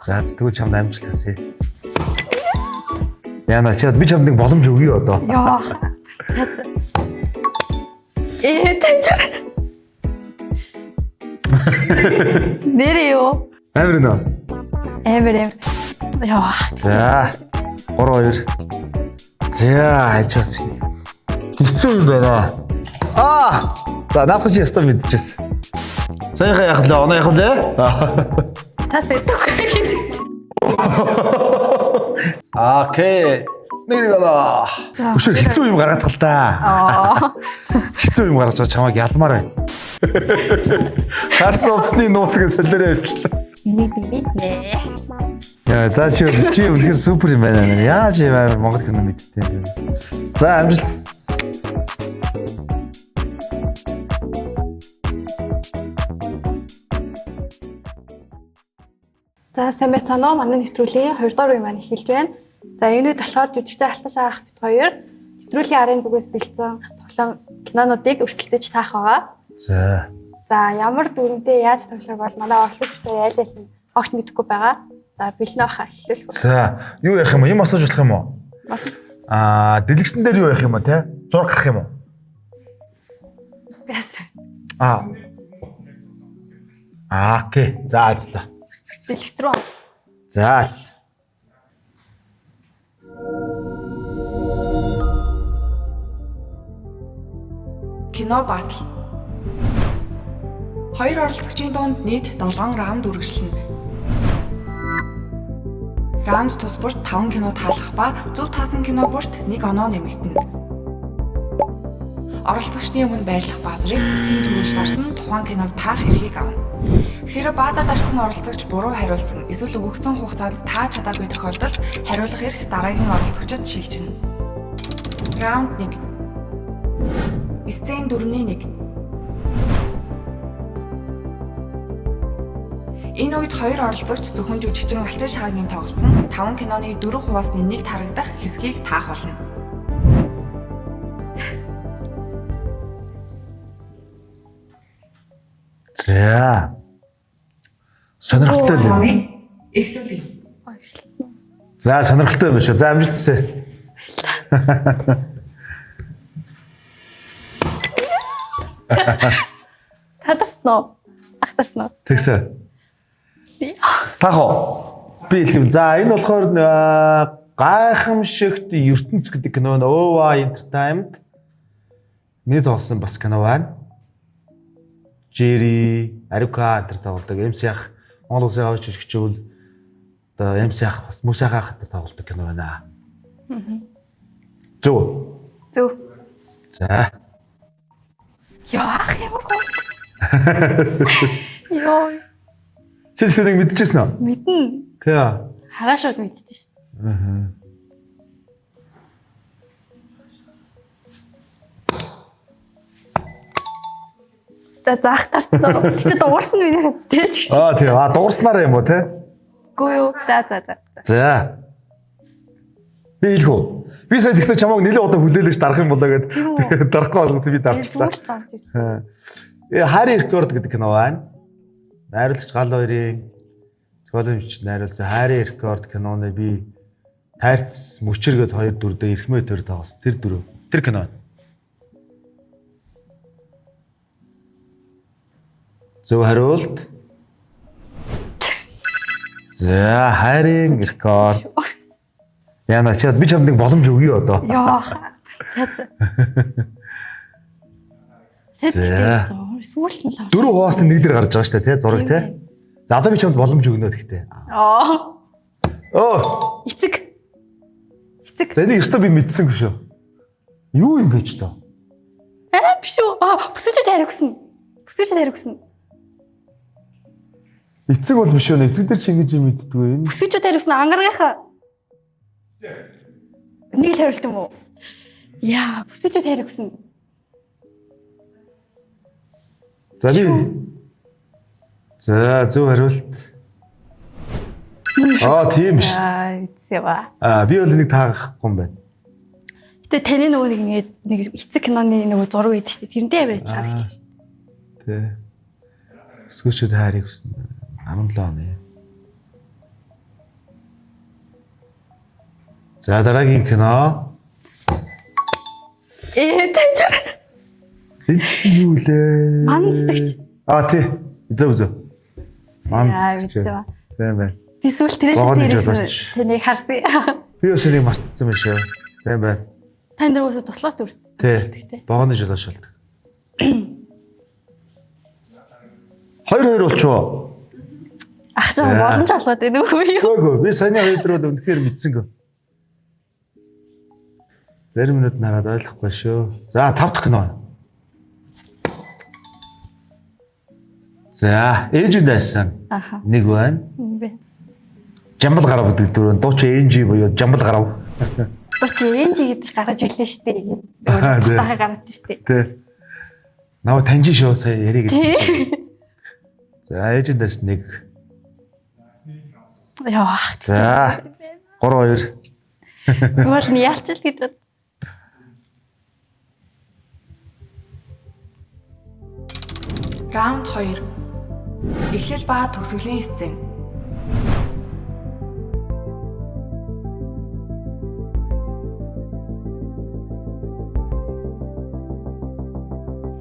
За тэгвэл чамд амжилт хүсье. Яна чи би чамд нэг боломж өгье одоо. Яа. Тавьчаа. Нэрээ юу? Амир нөө. Амир. Яа. За 3-2. За ачаас. Хэцүү юм байна. За наадах чи ястаа мэдчихсэн. Саяхан яг л оноо яг л. Тас өгөх гэдэг. Окей. Нэрээ. Өшөө хэцүү юм гаргаад тал та. Хэцүү юм гаргаж чамайг ялмаар байна. Харс утны нууцыг солиороо явчихлаа. Мэднэ. Яа, за чи үлгэр супер юм байна. Яаж яа Монгол кино мэдтээ. За амжилт. За сайн байцгаана уу? Манай нэвтрүүлгийн 2 дугаар үе маань эхэлж байна. За энэ үед болохоор жүжигчтэй Алтан шаах бит хоёр нэвтрүүлгийн арын зүгээс бэлдсэн тоглоом кинонуудыг өрсөлдөж таах байгаа. За. За ямар дүрмтэй яаж тоглох бол манай оролцогч бит хоёр аль аль нь огт мэдэхгүй байгаа. За бэлнэ баха эхлүүлэх. За юу яах юм бэ? Юм асууж болох юм уу? Дэлгэцэн дээр юу яах юм бэ те? Зураг гарах юм уу? Яс. Окей. За алглаа. Дэлгэц рүү. За. Кино батал. Хоёр оролцогчийн дунд нийт 7 раунд үргэлжлэнэ. Раунд тус бүрт 5 кино таалах ба зөв таасан кино бүрт 1 оноо нэмэгдэнэ. Оролцогчдын өмнө байрлах баазрыг хэн төрүүлж дарсан тухайн киног таах эрхийг авна. Хэрэв баазар дарсан оролцогч буруу хариулсан эсвэл өгөгдсөн хугацаанд тааж чадаагүй тохиолдолд хариулах эрх дараагийн оролцогчид шилжинэ. Раунд 1. Сцен 4-ний 1. Энэ үед хоёр оролцогч зөвхөн жүжигчин Алтан шаагийн тоглосон 5 киноны 4%-аас нэг тарагдах хэсгийг таах болно. За. Сонирхолтой юм. Эхлүүлье. За сонирхолтой юм шүү. За амжилт хүсье. Тадарсан уу? Ахтарсан уу? Тэгсэ. Тах уу. Би хэлэм. За энэ болохоор гайхамшигт ертөнц гэдэг кино нэ OA Entertainment. Миний тоглосон бас кино байна. Jerry, Арука энэ тоглодог. MC-ах Монгол Улсын авч жүжигчүүл одоо MC-ах бас Мусахах тоглодог кино байна. Зөв. Зөв. За. Яах юм бэ? Йоо. Чи тэрийг мэдчихсэн үү? Мэднэ. Тий. Хараа шууд мэдчихсэн шүү дээ. За ахтарсан. Гэтэ дуурсан миний хат тий ч гэж. Тийм. Дуурснараа юм уу те? Үгүй юу. За. Би хэлэх үү? Би сая тэгтээ чамайг нэлээд удаа хүлээлж дарах юм болоо гэдэг. Дарахгүй болгосон би дарчихлаа. Зүгээр гарч ирсэн. Harry Record гэдэг кино байна. Найруулагч гал хоёрын зохиолч найруулсан Harry Record киноны би тайрц мөчөргөд хоёр дүрдээ эрхмээ төр тоглосон. Тэр кино. Зөв хариулт. За Harry Record. Яна чи би чамд нэг боломж өгье одоо. Яа. За. Сүүлд нь л. 4 хуваасны нэг дээр гарч байгаа шүү дээ, тий, зураг тий. За одоо би чамд боломж өгнө гэхдээ. Эцэг. За энийг өстө би мэдсэнгүй шүү. Юу юм бэ ч тоо? Биш үү? Бүсүүчэд хариугсан. Эцэг бол биш үү? Эцэг дээр чи ингэж юм мэддэггүй энэ. Бүсүүчэд хариугсан ангаргийнхаа. Нэг л хариулт юм уу? Яа, бүсүүчэд хариугсан. За би. За зөв хариулт. Тийм шүү. Эцэва. Би бол энийг таахгүй юм байна. Гэтэ таны нөгөө нэг эцэг киноны нөгөө зураг байдаг шүү дээ. Тэрнтэй аваад харагдаж шүү дээ. Тий. Өсгөөчөд хайрыг хүснэ. 17 оны. За дараагийн кино. Тавьчаар. Энэ чи юу лээ? Манцгч. Тий. Үзээ. Манцгч. Тийм байна. Эсвэл тэнийг харсан. Би бас энийг мартсан байх шүү. Тийм байна. Тань дөрвөөсөө туслаад үрт. Тий. Богоны жолоош болдог. 2-2 болчихоо. Ах цаа боломж олгоод байна уу юу? Гөө би саяны 2 өдрөд үнэхээр мэдсэнгөө. Зарим минут нараад ойлгохгүй шүү. За 5 дахь кино. За ээж дэсэн. Нэг байна. Жамбал гарав гэдэг дөрөв. Дууч NG буюу жамбал гарав. Дууч NG гэж гаргаж ирлээ шүү дээ. Таа гараад шүү дээ. Тий. Наа таньж шүү сая яриг гэсэн. За ээж дэсэн нэг. Яа. За 3-2. Бол нь яалчил гэж бод. Раунд 2. Эхлэл ба төгсгөлийн сцен.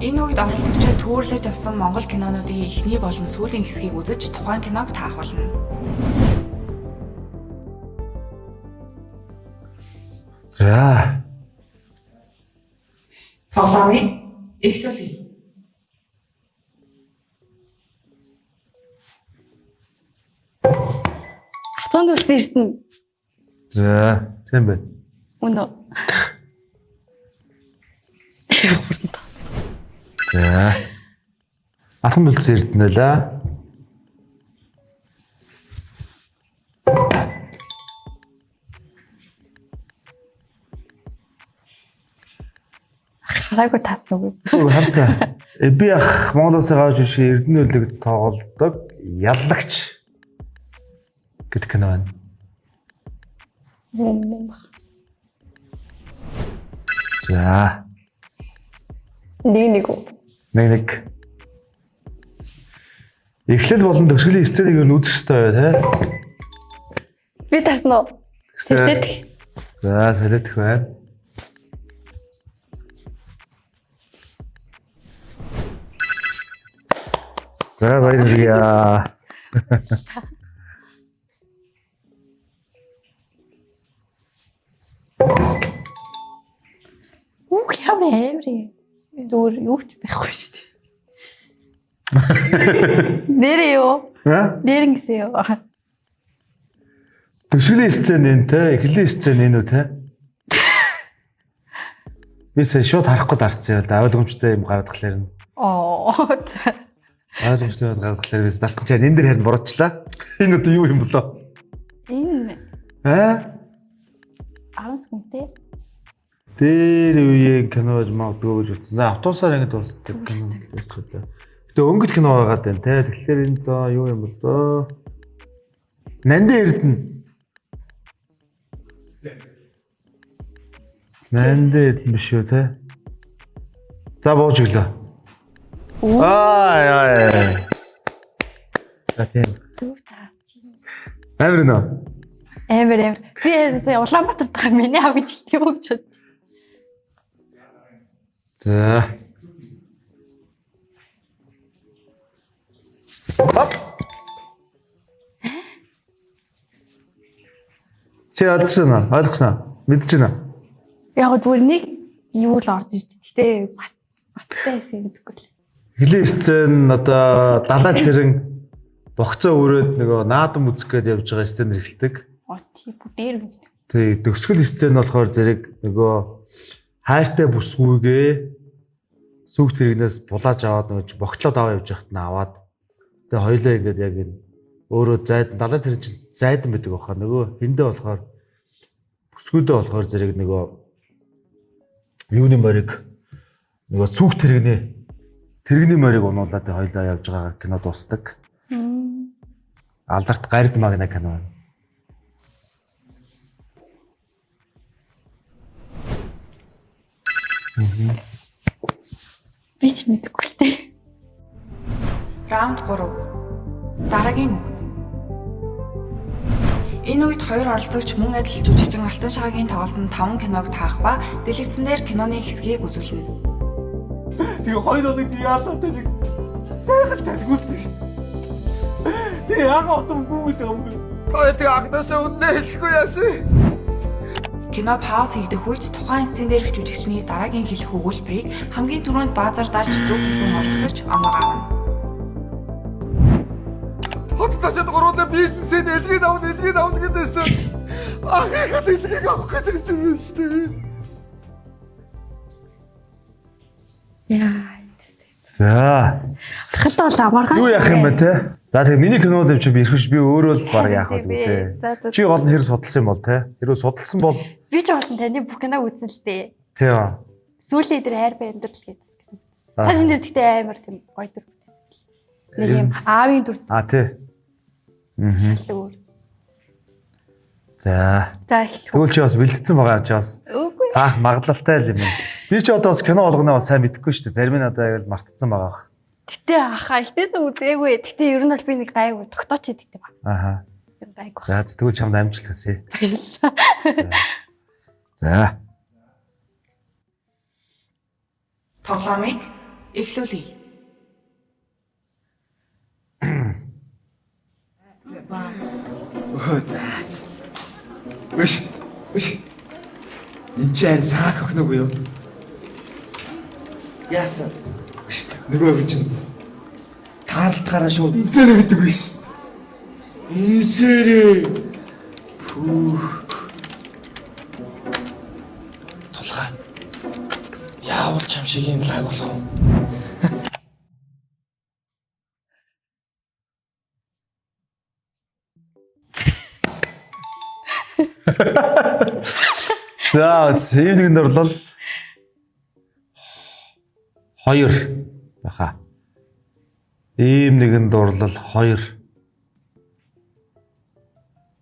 Энэ үед оролцогчид түүрлэж авсан Монгол кинонуудын эхний болон сүүлийн хэсгийг үзэж тухайн киног таах болно. За. Тоглоомыг эхлүүлье. Атганд үлсэн ирсэн. За, тийм байна. Үнэ. За. Атганд үлсэн ирдэнэ лээ. Хараагүй таацсан уу? Харсан. Би ах Монголоос гарч иш Эрдэнэ үлэг тоглодог яллагч гэдэг кино байна. За. Нэг. Эхлэл болон төгсгөлийн сценийг нь үзэх хэрэгтэй бай, тэ? Би тарсан уу? Солиодох. За, солиодох байна. За, баярлалаа. Ямри. Зүгээр юу ч байхгүй шүү дээ. Нэрээ юу? Нэрэн гэсэн юу? Төгсгөлийн сцен энэ те, эхлэлийн сцен энэ үү те? Би шууд харахгүй дарцсан юм да. Ойлгомжтой юм гаргахлаар нь. Ойлгомжтой юм гаргахлаар би дарцсан чинь энэ дэр харин буруучлаа. Энэ одоо юу юм болоо? Энэ. 10 секунд те. Тэр үеийн кинож магадгүй гэж утсан. За автобусаар ингэж дуусдаг кино. Гэтэ өнгөт кино байгаад байна те. Тэгэхээр энэ доо юу юм бол доо? Нандин Эрдэнэ. Нандин Эрдэнэ биш үү те? За бууж өглөө. Аа. За тийм. Зүг та. Амир нөө. Амир. Би сая Улаанбаатар дахь миний аав гэж хэлдэг юм гэж бод. За. Чи ойлгосон уу? Мэдэж байна. Яг зүгээр нэг юу л орж ирж. Гэтэ баттай байсан гэдэггүй л. Хилийн сцен одоо далай цэрэн богцоо өрөөд нөгөө наадам үзэх гээд явж байгаа сценэр эхэлдэг. Тий бүтээр. Тий төгсгөл сцен болохоор зэрэг нөгөө хайртай бүсгүйгээ сүгт хэрэгнээс булааж аваад нөгөө богтлоод аваа явж байхад нь аваад тэгээ хоёлоо ингээд яг энэ өөрөө зайдан далай цэрэн чинь зайдан байдаг баха нөгөө хиндэ болохоор бүсгүйдээ болохоор зэрэг нөгөө юуны морийг нөгөө сүгт тэрэгний морийг унуулаад хоёлоо явж байгаа кино дуусдаг. Алдарт гарид магна кино байна. Би ч мэдэхгүй л дээ. Раунд 3. Дараагийн үг. Энэ үед хоёр оролцогч мөн адил жүжигчин Алтан Шахагийн тоглосон 5 киног таах ба дэлгэцэн дээр киноны хэсгийг үзүүлнэ. Тэгээ хоёр оног би яалаа тийг сайхан талгуулсан шүү. Тэгээ яагаад утгагүй юм бэ? Хоёр тэгээ агнасаа үнэ хэлэхгүй яасан. Кино пауз хийгдэх үед тухайн сцен дээрх жүжигчний дараагийн хэлэх өгүүлбэрийг хамгийн түрүүнд баазар дарж зөв хэлсэн оролцогч оноо авна. Хотдочод гурван бизнесийн элгийг авна гэдээсэн. Ахыхад элгийг авах гэдээсэн юм шүү дээ. Яа. За. Хатаа бол амархан. Юу яах юм бэ те? За тэгээ миний кинод юм чи би ирэхгүй би өөрөө л баг яах вэ те. Чи гол нь хэр судалсан юм бол те? Хэрвээ судалсан бол Би ч болон таны бүх киног үзэн л дээ. тий. Сүүлийн дээр хайр бай амьдрал гэдээс кино үзсэн. Та энэ дээр тэгтээ амар тийм гоё дүр бүтээсэн бэл. Нэг юм аавын дүр Тий. шал өөр. За. За их. Тэгвэл чи бас бэлдсэн байгаа юм чи бас. Үгүй. Таах магадлалтай л юм. Би ч одоо бас кино болгоно сайн мэдэхгүй шүү дээ. Зарим нь одоо яг л мартцсан байгаа. Гэтэ ахаа ихнээс нь үзээгүй. Гэтэ ер нь бол би нэг гайгүй тогтооч идэв ба. Аха. Гайгүй. За тэгвэл чамд амжилт хүсье. Баярлалаа. За. Тоглоомыг эхлүүлье. Үш. Энд чинь саак охиногүй юу? Яасан? Нөгөө чинь таарлахаараа шууд инсэрэ гэдэг биш. Инсэрэ. Тулгаа. Яавал чам шиг юм лай болох юм. За, ийм нэгэнд орлол 2 баха. Ийм нэгэнд орлол 2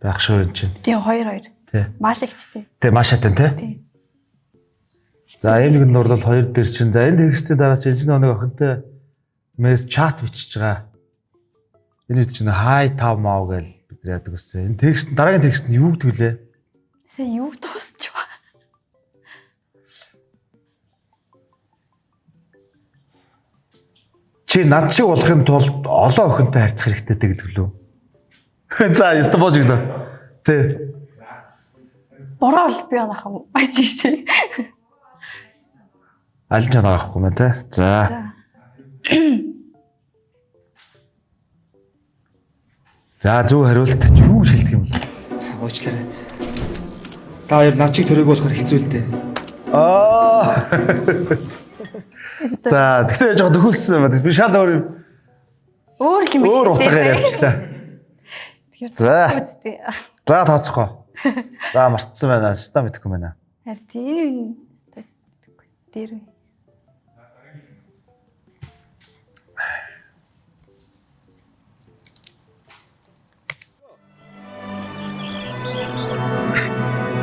байх шүү энэ чинь. Тийм 2. Тий. Маш ихтэй. Тий, маш хатан тий. Тийм. За, ийм нэгэнд орлол 2 дээр чинь. За, энэ текстийн дараа чинь энэ нэг охинтой мессеж чат бичиж байгаа. Энэ үед чинь хай тав мав гэж бид нар яадаг гэсэн. Энэ текст дараагийн текст нь юу гэдэг вүлээ? Сэ юу дуусч ба. Чи над шиг болохын тулд олон охинтой харьцах хэрэгтэй гэдэг лүү. За, яста боож иглээ. Тэ. Бороо бол би анах юм. Ажиж. Аль ч авахгүй мэн тэ. За. За, зөв хариулт юу гэж хэлдэг юм бол? Уучлаарай. Та хоёр над чиг төрөөг болохоор хэцүү л дээ. Аа. За, тэгтээ жоо төхөлсөн байна. Би шал өөр Өөр юм. өөр утгаар ярьчлаа. За. За, тооцохгүй. За, мартсан байна. Ста мэдэхгүй байна. Харин тийм дээр.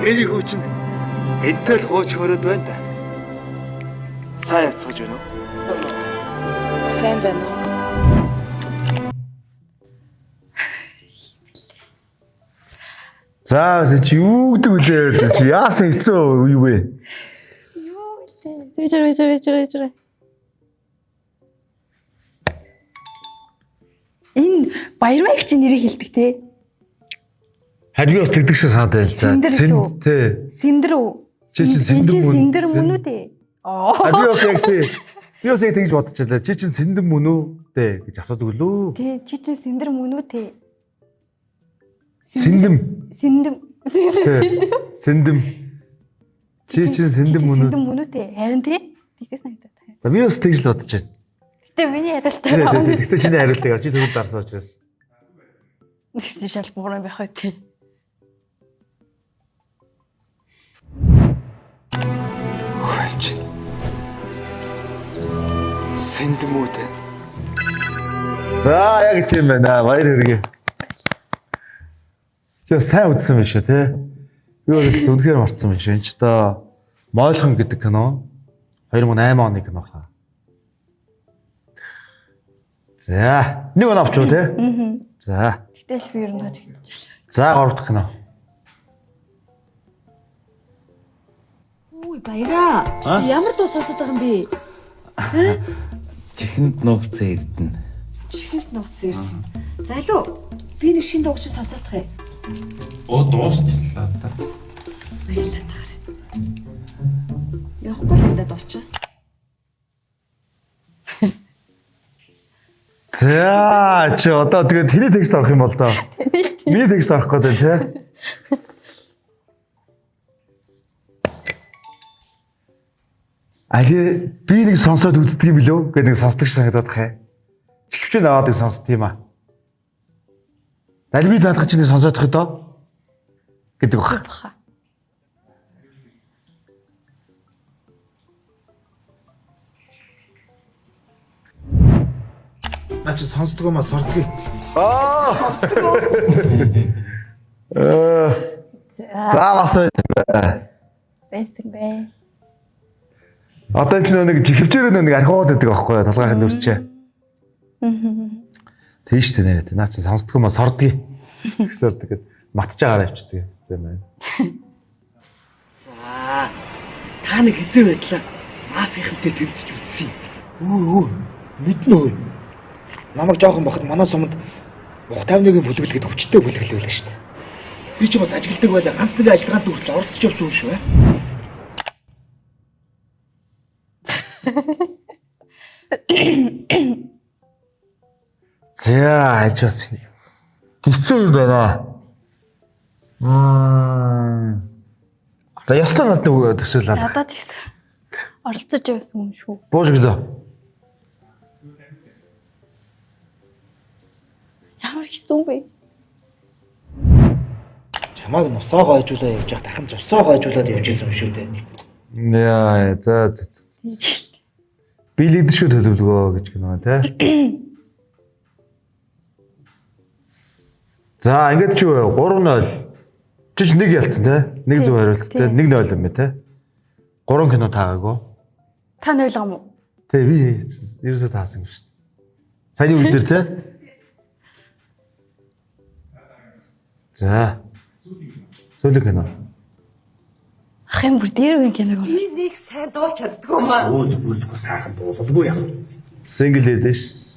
Миний хүү чинь энтэл гооч хөрөөд байна да. Сайн явцгааж байна уу? Сайн байна уу? За, чи юу гэдэг үлээ? Чи яасан хэцүү юу вэ? Юу лээ. Зүйжэр. Энэ Баярмайг чи нэрийг хэлдэг те. Харин юу бас тэгдэг шиг санагдаа л да. Тэ. Синдэр үү? Чи чинь сэндэн мөн. Синдэр мөн үү те? Би бас яг тий. Би бас яг тэгж бодчихлаа. Чи чинь сэндэн мөн үү те гэж асуудаг лөө. Тий, чи чинь синдэр мөн үү те? Сэндэн. Сэндэн. Чи чинь сэндэн мөн үү? Сэндэн мөн үү те? Харин тий. Тэгтээ санагдаад байна. За би бас тэгж л бодож байна. Гэтэ миний хариултаа байна. Тэгтээ чиний хариултыг авч түрүүнд дарсан учраас. Нэгс шал буураа байх үү тий. Хөөч. Сэндэмүүд. За яг тийм байна. Баяр хүргэе. Чи сайн үзсэн байх шүү те. Би өөрөөс үнэхээр марцсан байх шүү. Энд ч одоо Мойлхон гэдэг кино 2008 оны кино хаа. За, нэг он авч уу те. За. Гэтэл би ер нь хажигдчихлаа. За 3 дахь кино. Үй баяраа. Ямар дуу сонсоод байгаа юм бэ? Чихэнд нуугцсан эрдэнэ. Чихэнд нуугцсан эрдэнэ. Залуу би нэг шинэ дуугч сонсоодох юм. Оо дуусчлаа та. Баярлалаа таар. Явахгүй л энэ дуусчих. За чи одоо тэгээд тэний текст авах юм бол доо. Миний текст авах гэдэг тий. Али би нэг сонсоод үздэг юм билүү гэдэг сонсдог санагдаад хаа. Чихвчэн аваад нэг сонсд юм аа. Али би даадах чинь сонсоодох доо гэдэг баха. Наач сонсдог юм аа сордгийг. За бас байсан бэ. Одоо ч нэг чихвчээр нэг архиуд гэдэг аахгүй юу толгойн нүрчээ. Тийш тэ нэрээ. Наа чи сонсдог юм аа сордгийг. Гэсээр тэгээд матчаагаар авчдаг юм байна. Та нэг хэзээ байдлаа мафийнхантай төвчж үзсэн юм. Мэднэ үү? Намайг жоохон боход манай сумд 31-ийн бүлэглэл гэдэг хүчтэй бүлэглэл байлаа шүү дээ. Би ч бас ажигладаг байлаа. Ганц нэг ажиллагаанд хүртэл оролцож явсан юм шүү. За ажиж хэцүү юм байна. За ястаа надад төсөөлөл. Надад ч гэсэн оролцож байсан юм шүү. Бууж гэлөө. Ямар хэцүү бэ? Чамайг нусаа гойжуулаа явж явах дахин зурсаа гойжуулаад явж байсан юм шүү дээ. Яа за. Билэгдэж шүү төлөвлөгөө гэж гэнэ тий. За ингээд чи 3-0. Чи нэг ялцсан тий. 1 зөв хариулт тий. 1-0 юм бэ тий. 3 кино таагаагүй. Та 0 юм уу? Тий би ерөөсөө таасан юм шүү дээ. Саяны үйл дээр тий. За. Сүүлийн кино. Ах юм бүр дээр үеийн киног оруулсан. Би нэг сайн дуулж чаддгүй юм аа. Өө зүггүй сайхан дуулалгүй яах. Single edition.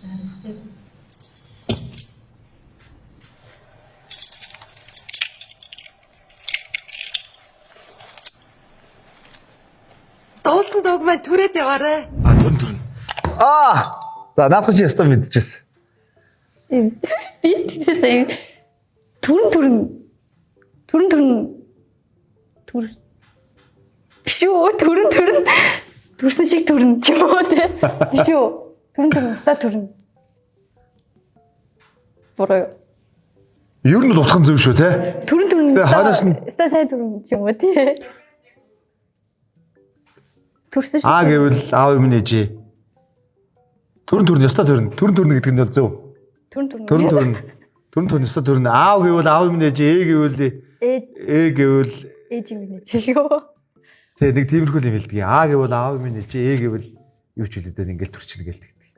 Дуулсан дууг маань түрээд яваарэ. Түн. За наадах чи ястаа мэдчихсэн. Би тэгсэн түрэн бишүү түрсэн шиг түрэн ч юм уу те бишүү түрэн уста түрэн бороо Ер нь л утхан зөв шүү те. түрэн Тэгээ хойноос нь уста сайн түрэн ч юм уу те түрсэн шиг гэвэл аав юм нээжээ. Түрэн ястаа түрэн гэдэг нь бол зөв. Түрэн ястаа түрэн аав гэвэл аав юм нээжээ. Гэвэл гэвэл ээж юм нэ чи юу. Тэгээ нэг тиймэрхүү юм хэлдэг. Гэвэл аав юм нээжээ. Гэвэл юу ч хэлээд ингээл төрчин гээл тэгдэг.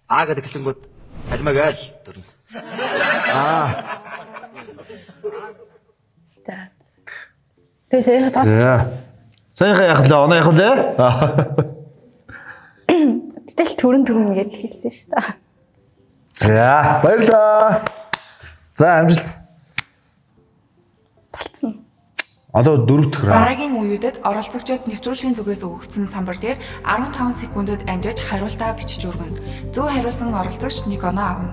Гэдэг хэлэнгүүд алимаг айл дөрөв. Тэгээ Сайхан яах вэ? Оноо яах вэ? Тэгэл түрэн гэж хэлсэн шүү дээ. За баярлалаа. За амжилт. Болцсон. Одоо 4 дахь раунд. Дараагийн үеүүдэд оролцогчдод нэвтрүүлгийн зүгээс өгөгдсөн самбар дээр 15 секундэд амжиж хариултаа бичиж өргөнө. Зөв хариулсан оролцогч 1 оноо авна.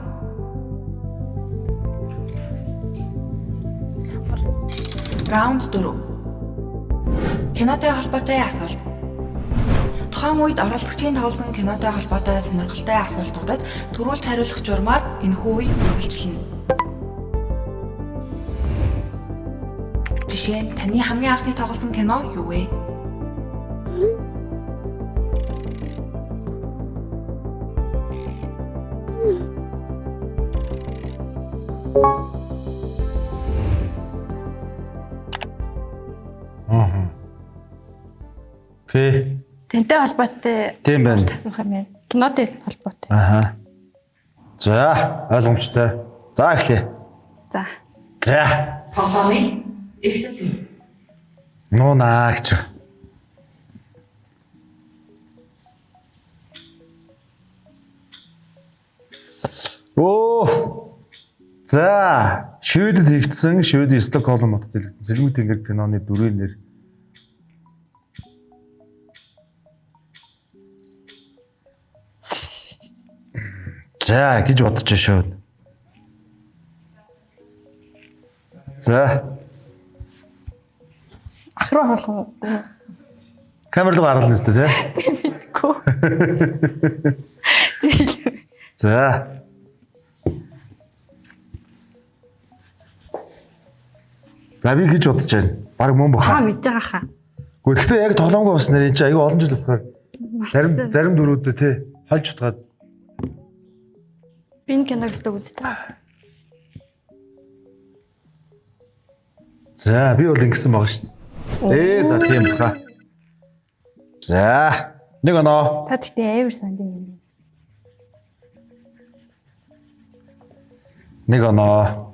Самбар. Раунд 4. Кинотой холбоотой асуулт. Тухайн үед оролцогчийн тоглосон кинотой холбоотой сонирхолтой асуултуудад түрүүлж хариулах журмаар энэхүү үе үргэлжилнэ. Жишээ нь таны хамгийн анхны тоглосон кино юу вэ? Окей. Тэнтэй холбоотой. Тийм байна. Асуух юм байна. Кинотой холбоотой. Аха. За, ойлгомжтой. За эхлэе. За. За. Тоглооны эхлэл. Нунаагч. Оо. За, Шведэд хийгдсэн Шведийн Стокгольм хотод хийгдсэн Цэрмэг тэнгэр киноны дүрийн нэр. За, гэж бодож шүү. За. Ахруу хаалхан. Камер руу харуулна өстэй тий. Мэдгүй. За. За би гэж бодож байна. Бараг мөн баха. Та мэдж байгаа хаа. Гэхдээ яг тоглоомгүй бас нэр энэ чинь аюу олон жил болохоор зарим дөрүүдээ тий хольж утгаад Би энэ киног өстөг үзтээ. за би бол ингэсэн байгаа шүү дээ. За тийм баха. За нэг оноо. Та тэгтээ амар санд юм. Нэг оноо.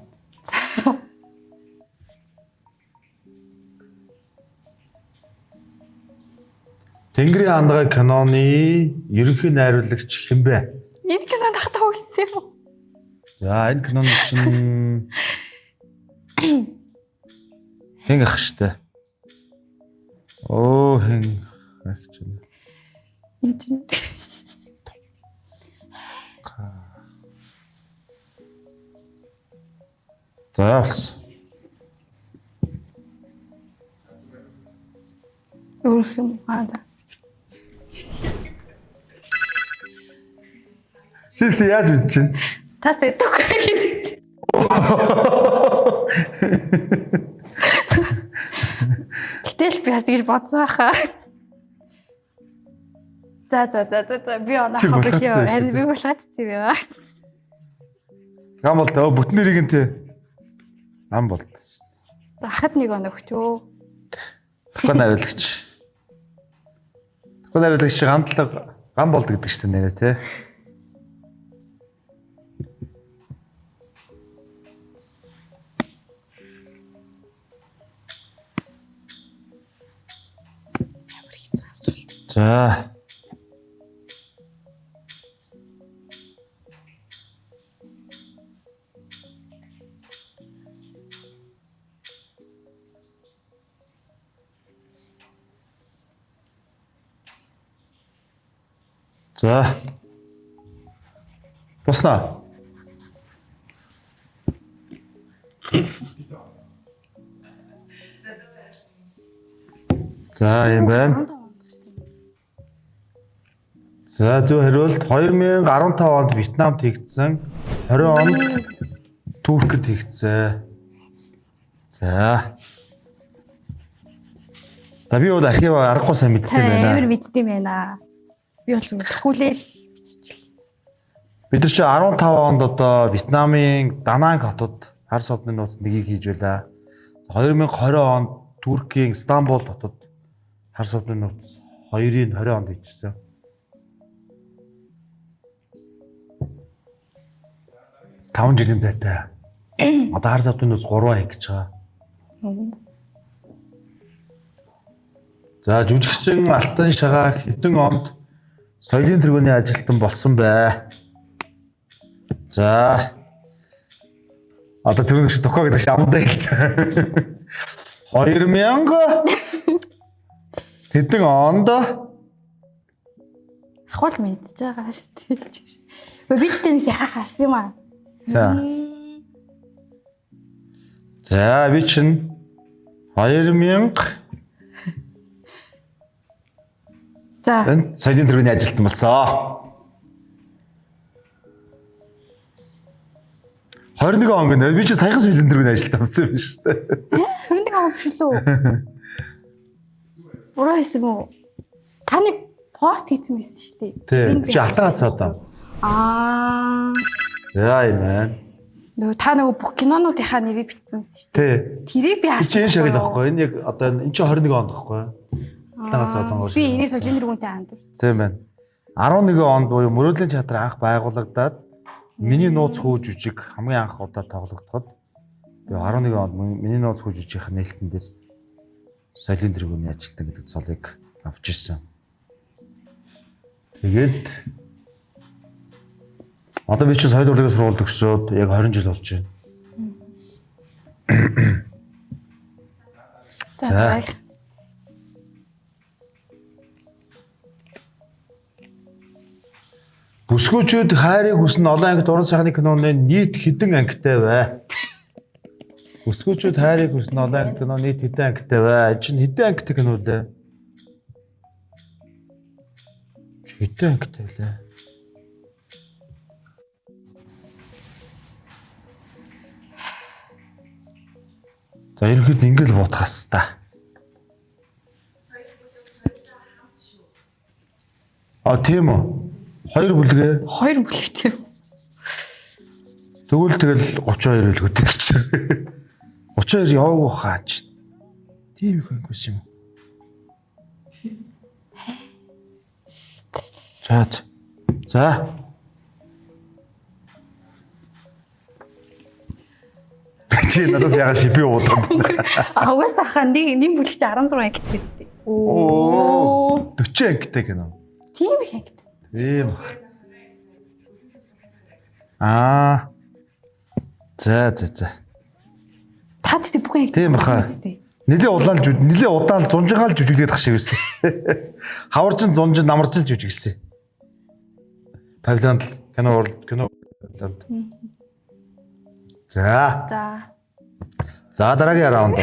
Тэнгэрийн хандгай киноны ерөнхий найруулагч хэн бэ? Энэ кино дахтаа үзсэн юм уу? За энэ киноны чинь хэн ах штэ. Оо хэн ах чинь. Энэ чинь За. өөрөсөн аа. Чи яаж үз чинь? Та сэдвгүй гэдэг. Гэтэл би бас гэж бодсон хаа. За би оноо хавлаа. Харин би булгаацсан юм аа. Гам бол таа бүтэн нэрийг нь тий. Ам болд. Дахад нэг оноо өгчөө. Тохион найруулагч. Тохион найруулагч гандлага гам болд гэдэг чинь нэрээ тий. За. За. Босноо. За юм байна. За зөв хариулт 2015 онд Вьетнамд хийгдсэн 20 онд Туркид хийгдсэн. За. За би бол архив аргагүй сайн мэддэг байна. Амар мэддэг юм байна. Би бол төхүүлээл биччихлээ. Бид нар чи 15 онд одоо Вьетнамын Дананг хотод хар совны нууц нэгийг хийж байлаа. 2020 онд Туркийн Стамбул хотод хар совны нууц 2-ын 20 онд хийжсэн. Таван жилийн зайтай. Одоо хар совны нууц 3 хийж байгаа. За жүжигчин Алтан Шагааг хэдэн онд соёлын тэргүүний ажилтан болсон бэ? За. Одоо тэр нэг тохоо гэдэг шамдаа хэлж байгаа. 2000 хэдэн онд Ахвал мэдж байгаа шүү дээ. Би ч тэнийс яхах харсан юм аа. За. За би чинь 2000 За. энэ соёлын тэргүүний ажилтан болсон. 21 он гэнэ. Би чи саяхан соёлын тэргүүний ажилтан болсон юм шүү дээ. 21 он биш лөө. Буруу хийсэн үү? Та нэг пост хийсэн байсан шүү дээ. Тий. Чи алтан гац одоо. Аа. За юм байна. Нөгөө та нөгөө бүх кинонуудынхаа нэрийг бичсэн байсан шүү дээ. Тий. Тэрийг би Би чи энэ шагнал байхгүй. Энэ яг одоо энэ чи 21 онд байхгүй. Талаас одонгоор. Би энийг соёлын тэргүүнтэй хандав. Тийм байна. 11 онд буюу мөрөөдлийн театр анх байгуулагдаад миний нууц хүү жүжиг хамгийн анх удаа тоглогдоход би 11 онд миний нууц хүү жүжигийнх нээлтэн дээр соёлын тэргүүний ажилтан гэдэг цолыг авч ирсэн. Тэгээд одоо би чинь соёл урлагийн сургуульд өгсөөд яг 20 жил болж байна. За. Бүсгүүчүүд хайрыг хүснэ олон ангид уран сайхны киноны нийт хэдэн ангитай вэ? Бүсгүүчүүд хайрыг хүснэ олон ангид кино нийт хэдэн ангитай вэ? Чинь хэдэн ангитай кино лээ? Хэдэн ангитай лээ? За ерөнхийд ингээл бодох хэвээр. Тийм үү? 2 бүлгээ. 2 бүлэг тийм. Тэгвэл тэгэл 32 үлгүүдэг гэж. 32 яваагүй хаач. Тийм их ангус юм. За. Чи надаас яга шипи уудаад. Угаас ахаа нэг бүлэг чи 16 ангит гэдэг. Оо 40 ангитай кино. Тийм их ангит. Тийм. За. Та тийм бүх ангит. Тийм баха. Нилээ удаан зунжингаал жүжиглээд тах шиг байсан. Хаварчин зунжин намарчин жүжиглсэн. Павлонд кино. За дараагийн раунд.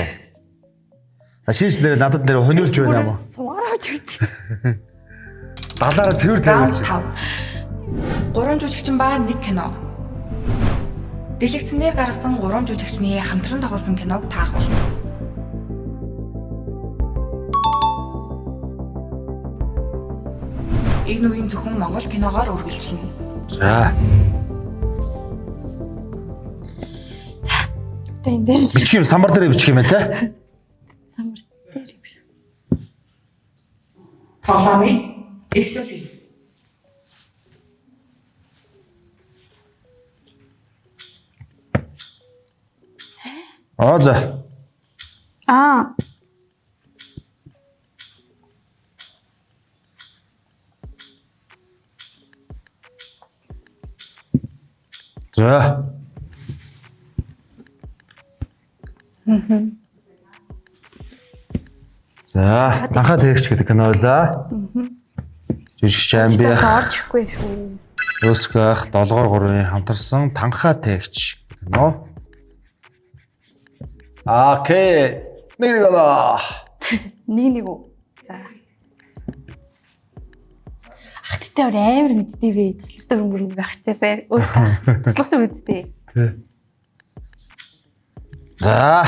Шиш нэр надад нэр хониулж байна юм уу? Суугаад ирж. Далаараа цэвэр Раунд тавиад. 5. 3 жүжигчин ба 1 кино. Дэлгэцнээр гаргасан 3 жүжигчний хамтран тоглосон киног таах болно. Энэ үеийн зөвхөн Монгол киногоор үргэлжлэнэ. За. Тийм дээ. Бичих юм самбар дээр бичих юм байна те. Самбар дээр юм шүү. Тоглоомыг эхлүүлье. За. За. За, танхаа тэрэгч гэдэг кино байлаа. Жүжигч Амби орж ихгүй шүү. Өсгөх 7-3-ын хамтарсан танхаа тэрэгч кино. Окей. Нэг гоо. Нэг үү. За. Ахттай амар мэддэг вэ? Туслахтай хөрөнгө байх чээсээ. Туслахтай мэддэг. Тэ. За.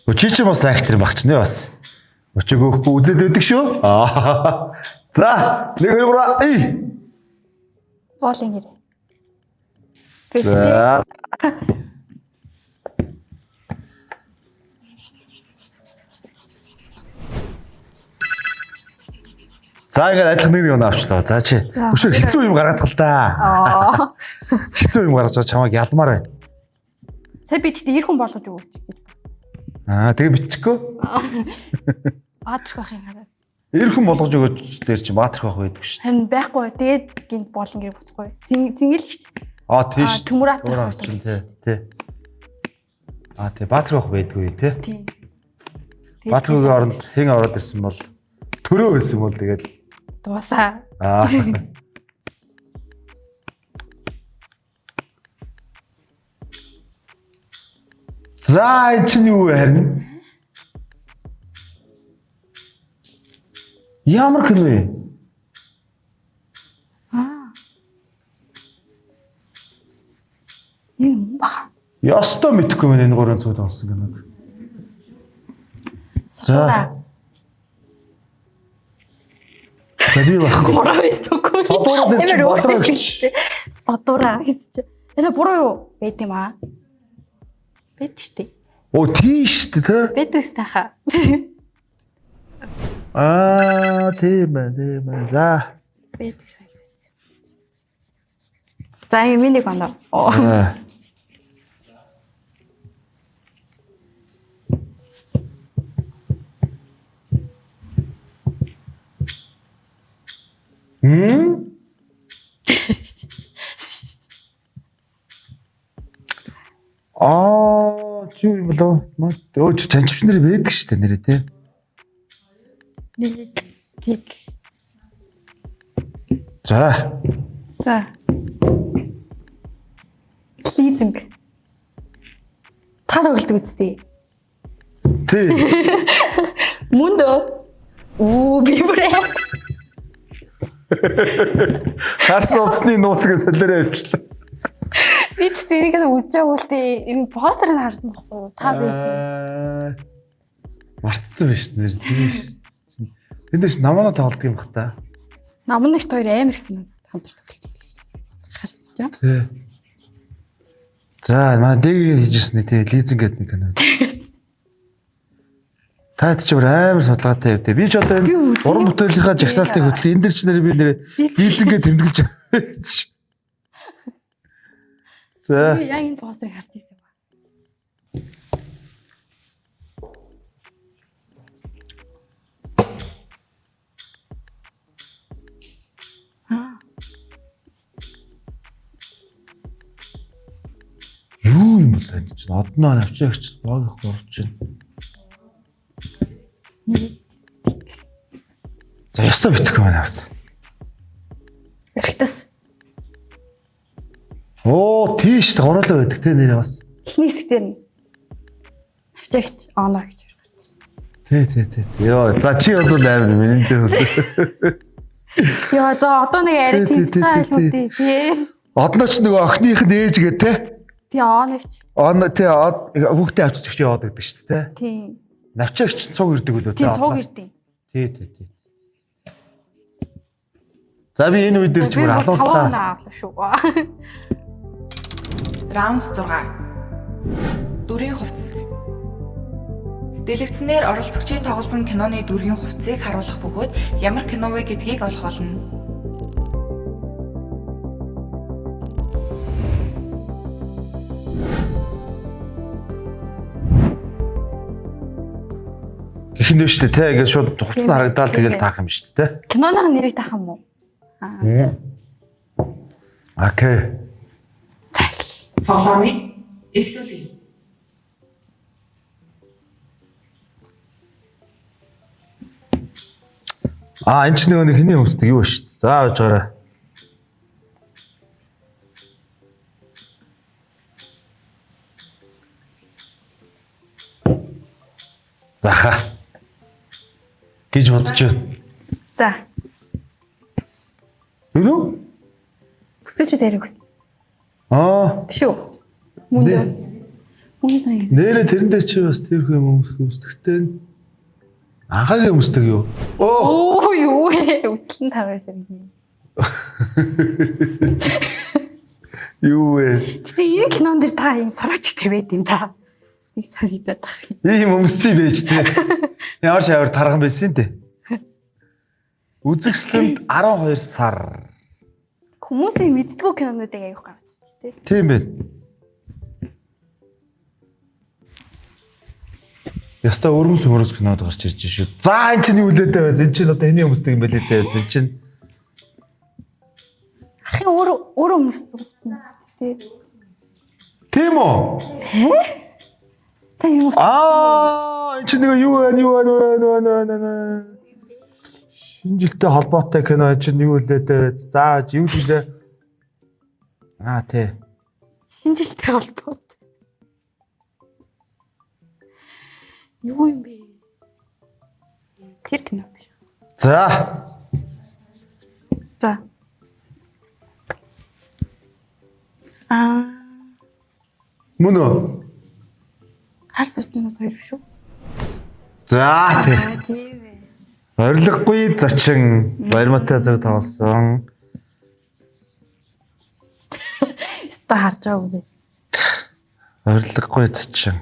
Өчигч бас актер багч нэ бас. Өчиг өгөхгүй үзээд өгдөг шүү. За, 1 2 3. Боол ингэрэ. За. За ингээд адилхан нэг авчлаа. За чи. Өшөө хэцүү юм гаргаад тал та. Хэцүү юм гаргаж чамайг ялмаар байна. Сая би ч тэр хүн болгож өгөөч гэж бодсон. Тэгээ бичихгүй. Баатрах байх юм хараа. Ирхэн болгож өгөөч дээр чи баатрах байх байдгүй шүү. Харин байхгүй. Тэгээд гинт боол ингэрэ буцахгүй. Цэнгэл гэж. Тийш. Төмөр атах чинь тий. Тий баатрах байх байдгүй тий. Тий. Баатрахгийн оронд хэн ороод ирсэн бол төрөө байсан бол тэгээд дуусаа. За энэ чинь юу вэ харин? Ямар кино вэ? Юм ба. Ястаа мэдхгүй мэн энэ 3 цууд олсон киног. За. Тэди байхгүй. Буруу эсвэл Содороо Содороо гэж. Энэ буруу юу? Байт юм аа. Бэд штэ. Оо тийш тэ. Бэдээс таха. Тийм ээ. За. Бэдээс хэлсэн. За юм нэг оноо. Чи юм болоо. Өөч чанчвч нар байдаг шүү дээ нэрээ тий. Нэг тик. За. Лизинг. Та тоглодог үстэй. Тий. Мөн дөө. Би бүрээ. Харсан утны нууцгээс солиороо явчихлаа. Би тэрийг үзэж байгаа үлдээ энэ постерыг харсан байхгүй та байсан. Мартсан биш нэр тийш. Тэндээс намаа тоглодог юм бах та. Намнагт хоёр амар их кино хамтарч тоглодог байлаа шүү дээ. Харсан ч юм. Тий. За манай дэгийн хийжсэн тий лизинг гэдэг нэг кино. Та ч амар судалгаатай явдээ. Би ч одоо энэ уран бүтээлийнхаа жагсаалтыг хөтлөө. Энд дэр ч нэр би нэр лизингээ тэмдэглэж байгаа. За. Яг энэ постерыг харж ирсэн ба. Юу юм бол энэ чинь одноо навчаагч баг их орж байна. За ястаа битэх юм авсан. Ихтэс. Оо тийш гороолоо байдаг те нэрээ бас. Эхний хэсгээр нь навчаагч оноо гэж Тий. Йоо за чи бол амар миний дээр бол. Яа за одоо нэг арай тийж байгаа юм үү тий. Однооч нөгөө охиных нь ээж гээ те. Тий ооногч. Оноо тий хүүхдээ авчиж чи яваад байдаг шүү дээ те. Тий. Навчаагч цуг ирдэг үлээ тий. Цуг ирдэг. Тий. За би энэ үед дэр ч бүр алууллаа. Авлаа шүү. Раунд 6. Дүрийн хувцас. Дэлгэцнээр оролцогчийн тоглосон киноны дүргийн хувцсыг харуулах бөгөөд ямар кино вэ гэдгийг олох болно. Гэх юм шүү дээ те. Ингээд шууд хувцас нь харагдаад тэгэл таах юм шүү дээ те. Киноны нэрийг таах юм уу? Окей. Тоглоомыг эхлүүлье. Энэ ч нэг хэний хүмүүстэй юу шүү дээ. За авч гараа. Баха. Гэж бодож байна. За. Юу? Бүсэлж тэрэг ус. Шүү. Мөн сайн. Нэрэ тэрэн дээр чи бас тэр хүм өмсдөгтэй. Анхаагийн өмсдөг юу? Оо юу үслэн тавьсан юм. Юу вэ? Гэтэ энэ кинон дэр та юм сурвалжтай байд юм та. Нэг санагдаад байна. Ийм өмсдий байж тээ. Ямар шавар тарган байсан те. Үзэгсэлэнд 12 сар. Хүмүүсийн мэддгүү кинонуудыг аяух гаргаж байна тий. Тийм байна. Яста өргөн сүмөрөс кинод гарч ирж шүү. За энэ чинь юу лээ дээ. Зэн чинь одоо эний хүмүүстэй юм байлээ дээ. Зэн чинь. Ахын өөр хүмүүс зүгтсэн тий. Тийм үү? Та юм уу? Энэ чинь нэг юу вэ? Шинэ жилтэй холбоотой кино чинь юу лээ дээ. За юу лээ? Тий. Шинэ жилтэй холбоотой. Юу юм бэ? Тэр кино биш. За. Мөн үү? Харс утны хоёр шүү. За Тийм ээ. Орилгогүй зочин баярмаатай цаг тоглосон. Ста харж байгаа үгүй. Орилгогүй цачин.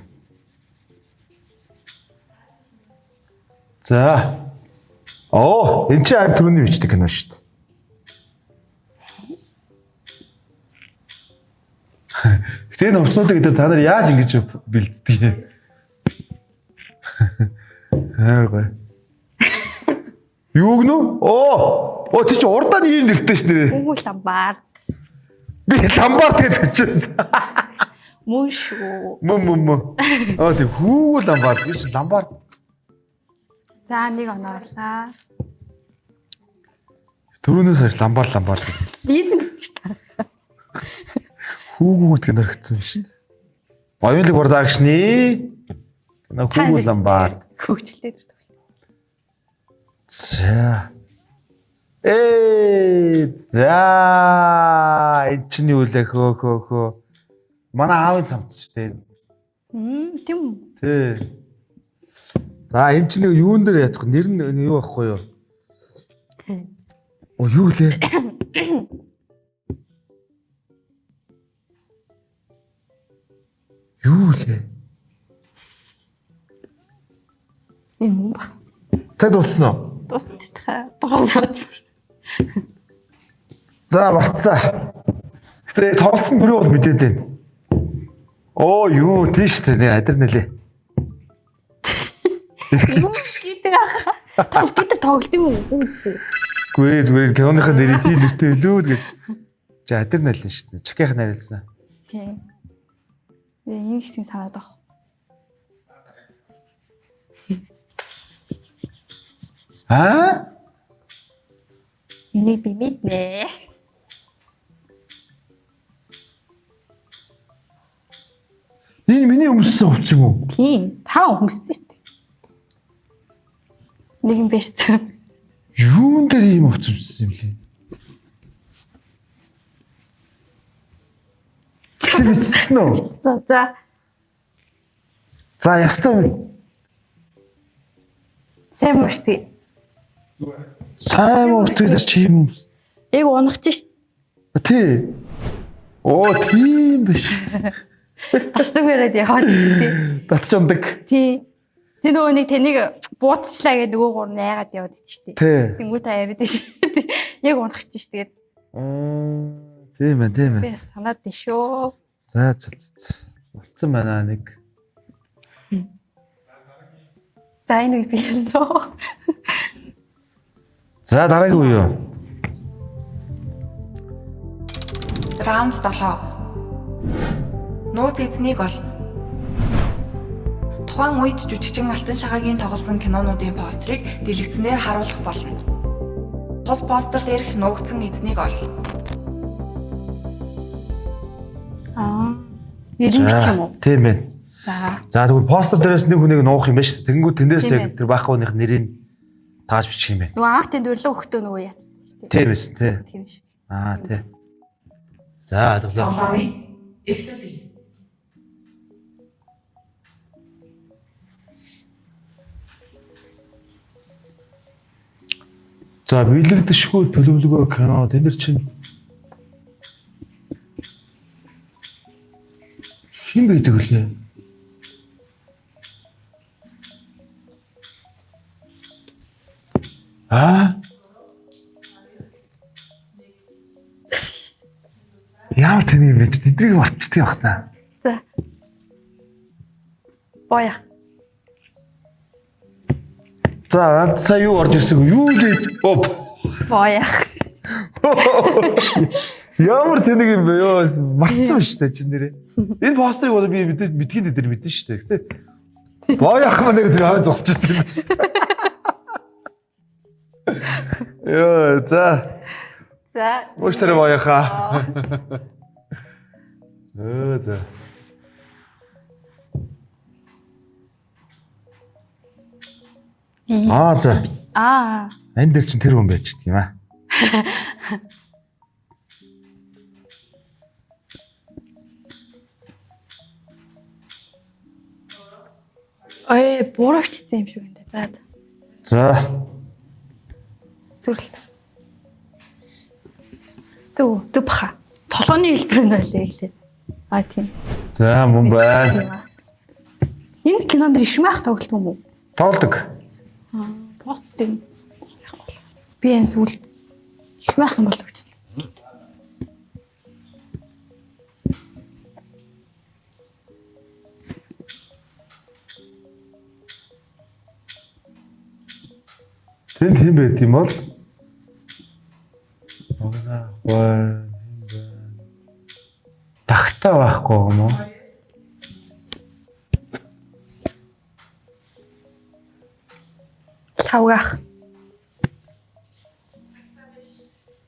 За. Энэ чи харин түрүүний бичдэг кино шүү дээ. Гэтэ энэ өмснүүдийг дээр та нар яаж ингэж бэлддэг юм? Хаагүй. Юу гэнэ? Чи чи урдаа нэг юм нэртэй ш нэрээ. Үгүй ламбард. Би ламбард гэж хэлчихсэн. Мөн шүү. Мөн. Тийм хүү ламбард. Би чи ламбард. За нэг оноолаа. Түрүүнээс хойш ламбар. Дийзэн гэсэн шүү дээ. Хүүгүү гэдэг нь орхисон шүү дээ. Оюунлаг продакшны хүүгүү ламбар. Хөвчлээ дуртай. За. За. Энэ чинь юу лээ хөө. Манай аавын цамц ч дээ. Тийм үү? Тий. За энэ чинь юун дээр ядах нэр нь юу байхгүй юу? Юу лээ? Юу лээ? Энэ мөн баг. Цаг дууссан уу? Дуусаад. За барцаа. Гэтэ тоолсон бүрээ бол мэдээд байна. Юу тийш тэ нэ адир нэлээ. Гитэг аа. Гитэр тоглолт юм уу? Гүй зүгээр киноныхаа нэрийг тийм нэртэй хэлүү гэж. За адир нэлээ шүү дээ. Чаких нарилсан. Тийм. Энэ хэсгийг санаад авах. Энийг би мэднэ. Энэ миний өмссөн хувц юм уу? Тийм. Та өмссөн шүү дээ. Нэг юм бэшсэн. Юун дээр ийм хувц өмссөн юм лээ? Чи бичсэн үү? За. За ястаа. Сайн мөрсий. Сайн мөрсий чи юм. Яг унахч шүү дээ. Тий. Тийм биш. Тасдаг яриад яваад тий. Татч ундаг. Тий. Тэ нөгөө нэг тэнийг буутчлаа гэдэг нөгөө гур найгаад яваад идэж штэ. Тэнгүү та яваад тий. Яг унахч штэ тэгээд. Тийм ээ. Би санаад тийшөө. За. Болцсон байна нэг. За энэ би ярьсан. За дараагийн үе юу? Раунд 7. Нууц эзнийг ол. Тухайн үед жүжигчин Алтан шахагийн тоглосон кинонуудын постерыг дэлгэцнээр харуулах болно. Тус постер дээрх нуугдсан эзнийг ол. Ирэмч юм уу? Тийм ээ. За тэгвэл постер дээрээс нэг хүнийг нуух юм байна шүү дээ. Тэнгүү тэндээс яг тэр баахууных нэрийг тааж бичих юм байна. Нөгөө анх тэнд өрлөө өгтөө нөгөө яатсан шүү дээ. Тийм ээ, тий. Тийм шүү. Тий. За тоглоо. Эхлүүлье. За биелэгдэшгүй төлөвлөгөө кино тэнд чинь хин байдаг үлээ. Ямар тэнийг байж тэдрийг мартчихдаг байх та. За. Боя. За сая юу орж ирсэн юу лээ? Боя. Ямар тэнийг юм бэ ёо мартсан шүү дээ чи нэрээ. Энэ постерыг бол би мэдхийн дээр мэдэн шүү дээ. Гэтэ бояах маань нэр тэр хаа зогсож байгаа юм. Ёо за. Мөштөр бояхаа. За. За. Энд дээр чинь тэр хүн байчдаг юм аа. Буурагчсан юм шиг байна. За. Сүрэлт. Зүбха. Толгойн хэлбэр нь байлээ гэлээ. Тийм. За мөн байна. Энэ кинонд ишмах тоглолт юм уу? Тоолдог. Пост юм. Би энэ сүлд ишмах юм бол өгч. Тэнд хэм байт юм бол? Тагтаа байхгүй юм уу? Лавгах.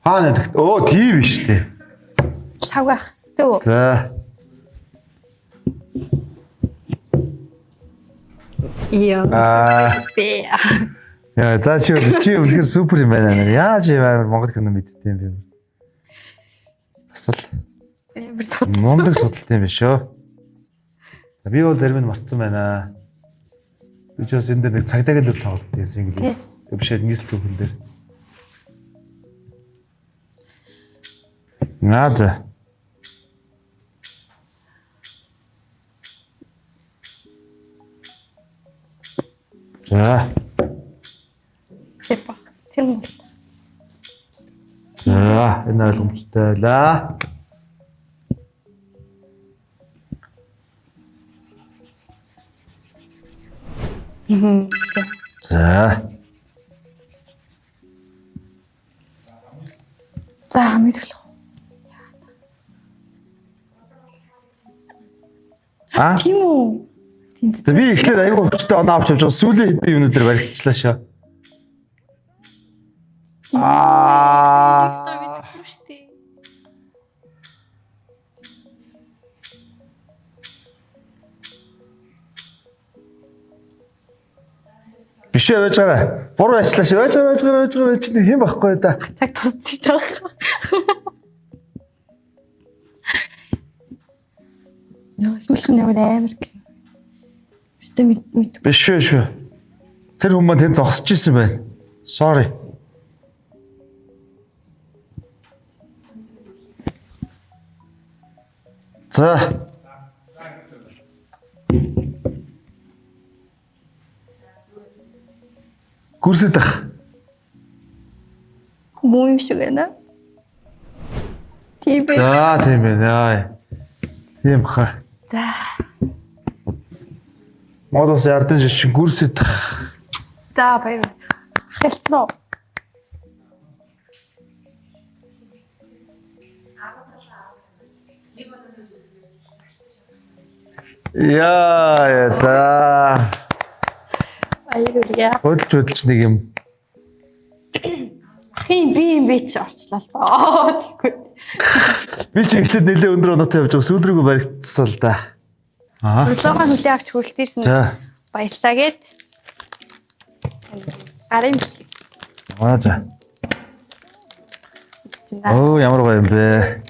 Хаана оо тийм биш үү? Лавгах. Төө. За. Бэ. Яа, за чи үнэхээр супер юм байна. Яаж юм амар Монгол кино мэдтiin юм бэ? Бас л Амар цот. мундаг судалт юм биш үү? За би бол зарим нь мартсан байна. Би ч бас энэ дээр нэг цагдаагийн дүр тоглолт гэсэн юм. Төвшөөд нийслэл хүн дээр. Наа. За. Тэпа. Тэр. За, энэ ойлгомжтой байлаа. За. За, мэдгэлэх. Тийм үү? За би ихлээр аюул өвчтэй оноо авч явж байгаа сүүлийн хэдэн юмнууд дээр баригдчихлаа шаа. Текстээ мэдгүй шүү дээ. Биш ээ байж гараа. Буруу ажиллаа шээ. Байж гараа чи хэм байхгүй да. Цаг тусчих таах. Яа, сүүлхэн амар гэх. Бистэ мэд. Биш шүү. Тэр хүмүүс тэн зогсож исэн байна. Sorry. За. Гүрсэдэх. Муу юм шиг байна. Тийм бэ. За, тийм байна. Тийм баха. За. Модос ярдэн шин гүрсэдэх. За, баяр. Хэлцноо. Яа, за. Баяр. Хөдөлж нэг юм. Хин би ч орчлаа л доо. Тэггүй. Би ч ихлээр нэлээ өндөр оноотой явж байгаа сүүл рүүгээ баригдсан л да. Аа. Өглөөгөө хүлээ авч хүрэлтийсэн. За. Баярлаа гэж. Гарын. Аа за. Оо ямар гоё юм бэ.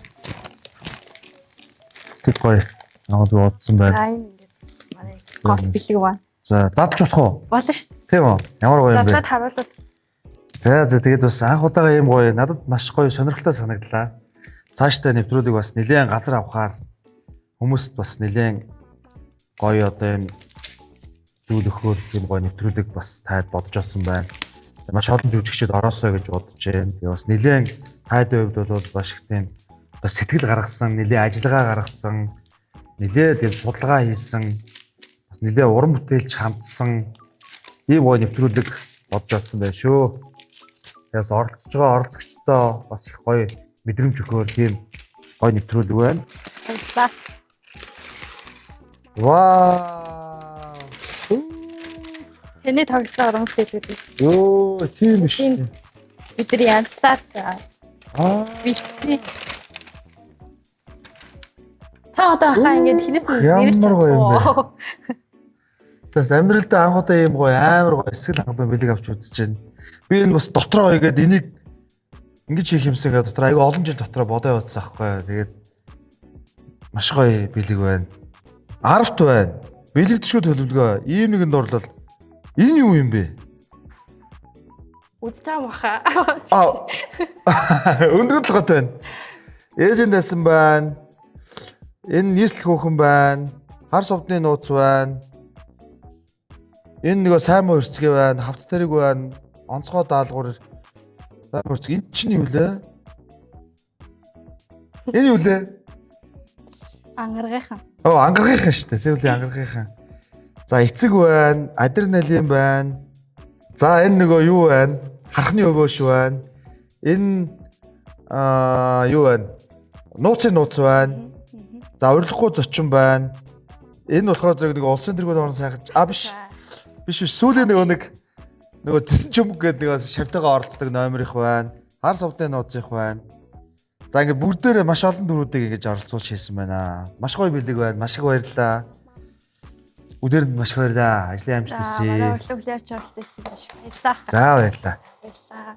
Цэцэг гоё. Намайг бодсон байна. За энэ ингээд манай гол бэлэг байна. За, задж болох уу? Болно шүү дээ. Тийм үү? Ямар гоё юм бэ? Задад харуулаад. За, тэгээд бас анх удаага юм гоё. Надад маш гоё сонирхолтой санагдлаа. Цаашдаа нэвтрүүлэг бас нэлээд газар авахаар хүмүүст бас нэлээд гоё одоо юм зүйл өгөхөөр юм гоё нэвтрүүлэг бас таад бодож олсон байна. Маш олон жүжигчид ороосоо гэж бодож байна. Тэгээ бас нэлээд тайдын хувьд бол маш их тийм одоо сэтгэл гаргасан, нэлээд ажиллагаа гаргасан, нэлээд тийм судалгаа хийсэн, бас нэлээд уран бүтээлч хамтсан ийм гоё нэвтрүүлэг бодож олсон байна шүү. Тэгээс оролцож байгаа оролцогчдоо бас их гоё мэдрэмж өгөхөөр тийм гоё нэвтрүүлэг байна. Баярлалаа. Вау! Тэний тоглолтоо уран бүтээлүүд. Йоо, тийм биш. Бидний янзлаа. Бэлтээ. Та одоо хаа ингэж хинээс нэрч ямар гоё юм бэ? Тэс амьдралдаа анх удаа ийм гоё амар гоё эсгэл хангалуун бэлэг авч үзэж байна. Би энэ бас дотроо игээд энийг ингэж хийх юмсан гэдэг дотроо аяга олон жил дотроо бодоо явуулсан аахгүй. Тэгээд маш гоё бэлэг байна. Арвт байна. Бэлэгдэшгүй төлөвлөгөө. Ийм нэгэнд орлол. Энэ юу юм бэ? Үзэж байгаа маха. Өндгөл гот байна. Ээжэнд байсан байна. Энэ нийслэл хөөхөн байна. Хар сувдны нууц байна. Энэ нөгөө сайн муу өрцгөө байна. Хавц тэрэг байна. Онцгой даалгавар. Сайн муу өрцг. Энэ чинь юу лээ? Энэ юу лээ? Ангаргийнхан. Ангаргийнхан шүү дээ. Сүүлийн ангаргийнхан. За эцэг байна. Адреналин байна. За энэ нөгөө юу байна? Харахны өгөөш байна. Энэ юу байна? Нууцын нууц байна. За урилахгүй зочин байна. Энэ болохоор зөв нэг улсын тэргүүний орон сайхан. Биш. Сүүлийн нөгөө зэсэн чөмг гэдэг нэг шавтайгаа оролцдог номер их байна. Хар сувдны нууц их байна. За ингээд бүгдээрээ маш олон дөрүүдийг ингэж оролцуулж хийсэн байна. Маш гоё бэлэг байна. Маш их баярлалаа. Бүгдээрэнд маш их баярлалаа. Ажлын амжилт хүсье. Манай өглөө хүлээж оролцсон маш баярлалаа. За баярлалаа. Баярлалаа.